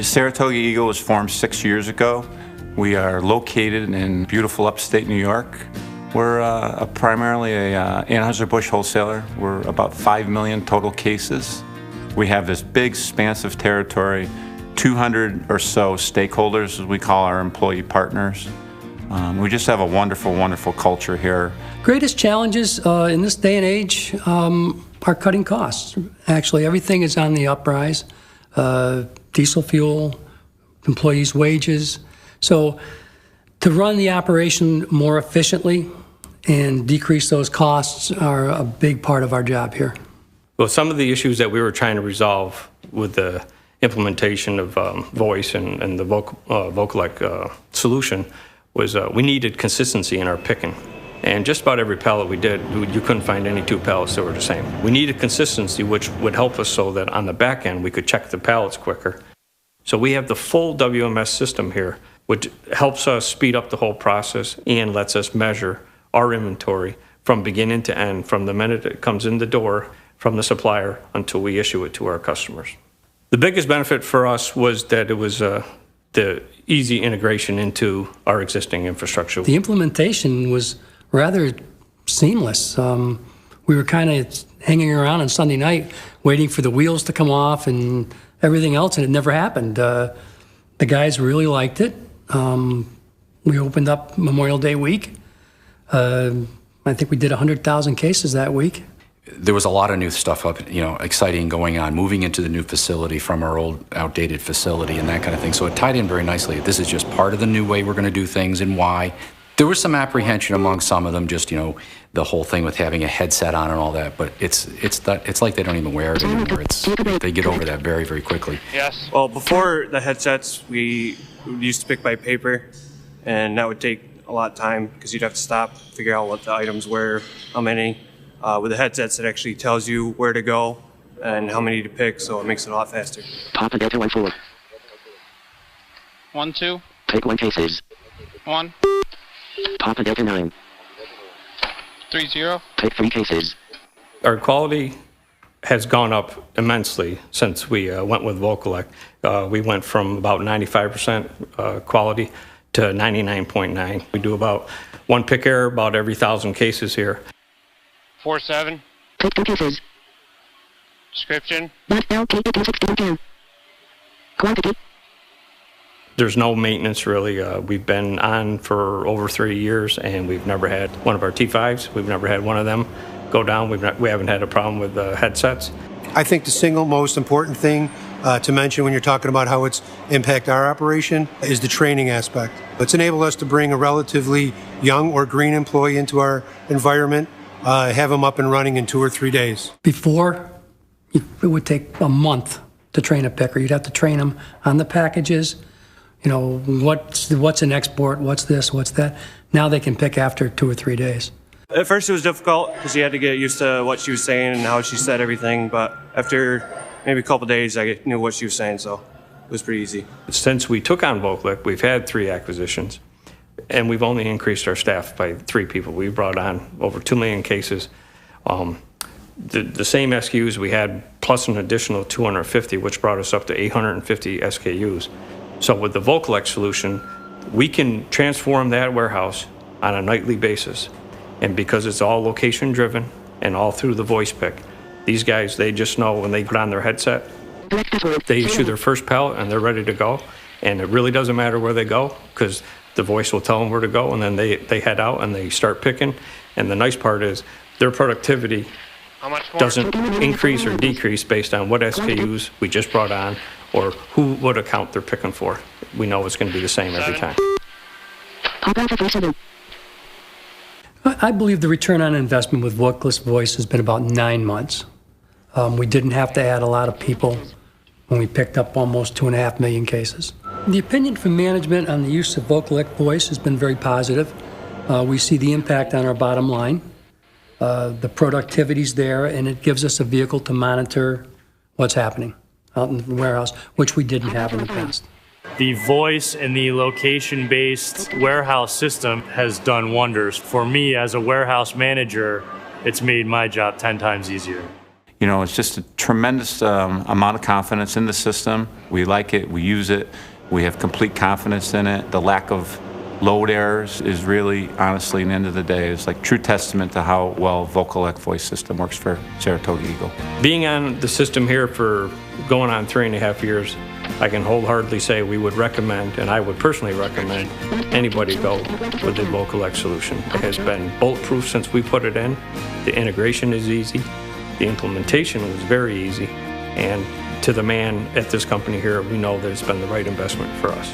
Saratoga Eagle was formed 6 years ago. We are located in beautiful upstate New York. We're primarily a Anheuser-Busch wholesaler. We're about 5 million total cases. We have this big, expansive territory, 200 or so stakeholders, as we call our employee partners. We just have a wonderful, wonderful culture here. Greatest challenges in this day and age are cutting costs. Actually, everything is on the uprise. Diesel fuel, employees' wages. So to run the operation more efficiently and decrease those costs are a big part of our job here. Well, some of the issues that we were trying to resolve with the implementation of voice and the Vocalec solution was we needed consistency in our picking. And just about every pallet we did, you couldn't find any two pallets that were the same. We needed consistency, which would help us so that on the back end we could check the pallets quicker. So we have the full WMS system here, which helps us speed up the whole process and lets us measure our inventory from beginning to end, from the minute it comes in the door from the supplier until we issue it to our customers. The biggest benefit for us was that it was the easy integration into our existing infrastructure. The implementation was rather seamless. We were kind of hanging around on Sunday night waiting for the wheels to come off and everything else, and it never happened. The guys really liked it. We opened up Memorial Day week. I think we did 100,000 cases that week. There was a lot of new stuff exciting going on, moving into the new facility from our old outdated facility and that kind of thing. So it tied in very nicely. This is just part of the new way we're going to do things and why. There was some apprehension among some of them, just, the whole thing with having a headset on and all that, but it's like they don't even wear it anymore. They get over that very, very quickly. Yes. Well, before the headsets, we used to pick by paper, and that would take a lot of time because you'd have to stop, figure out what the items were, how many. With the headsets, it actually tells you where to go and how many to pick, so it makes it a lot faster. Papa Delta 1 4. 1 2. Take 1 cases. 1. Papa Delta 9. 3 0. Take 3 cases. Our quality has gone up immensely since we went with Vocalec. We went from about 95% quality to 99.9. We do about 1 pick error about every 1,000 cases here. 4 7. Take 2 cases. Description. Quantity. There's no maintenance really. We've been on for over 3 years and we've never had one of our T5s. We've never had one of them go down. We haven't had a problem with headsets. I think the single most important thing to mention when you're talking about how it's impact our operation is the training aspect. It's enabled us to bring a relatively young or green employee into our environment, have them up and running in 2 or 3 days. Before, it would take a month to train a picker. You'd have to train them on the packages, what's an export, what's this, what's that. Now they can pick after 2 or 3 days. At first it was difficult because you had to get used to what she was saying and how she said everything, but after maybe a couple days I knew what she was saying, so it was pretty easy. Since we took on Vocalec, we've had 3 acquisitions, and we've only increased our staff by 3 people. We brought on over 2 million cases. The same SKUs we had, plus an additional 250, which brought us up to 850 SKUs. So with the Vocalec solution, we can transform that warehouse on a nightly basis. And because it's all location driven and all through the voice pick, these guys, they just know when they put on their headset, they issue their first pallet and they're ready to go. And it really doesn't matter where they go because the voice will tell them where to go, and then they head out and they start picking. And the nice part is their productivity doesn't increase or decrease based on what SKUs we just brought on or what account they're picking for. We know it's going to be the same every time. I believe the return on investment with Vocalec Voice has been about 9 months. We didn't have to add a lot of people when we picked up almost 2.5 million cases. The opinion from management on the use of Vocalec Voice has been very positive. We see the impact on our bottom line. The productivity's there, and it gives us a vehicle to monitor what's happening out in the warehouse, which we didn't have in the past. The voice and the location-based warehouse system has done wonders. For me as a warehouse manager, it's made my job 10 times easier. You know, it's just a tremendous amount of confidence in the system. We like it, we use it, we have complete confidence in it. The lack of load errors is really, honestly, at the end of the day, is like true testament to how well Vocolec voice system works for Saratoga Eagle. Being on the system here for going on 3.5 years, I can wholeheartedly say we would recommend, and I would personally recommend, anybody go with the Vocolec solution. It has been bulletproof since we put it in. The integration is easy. The implementation was very easy. And to the man at this company here, we know that it's been the right investment for us.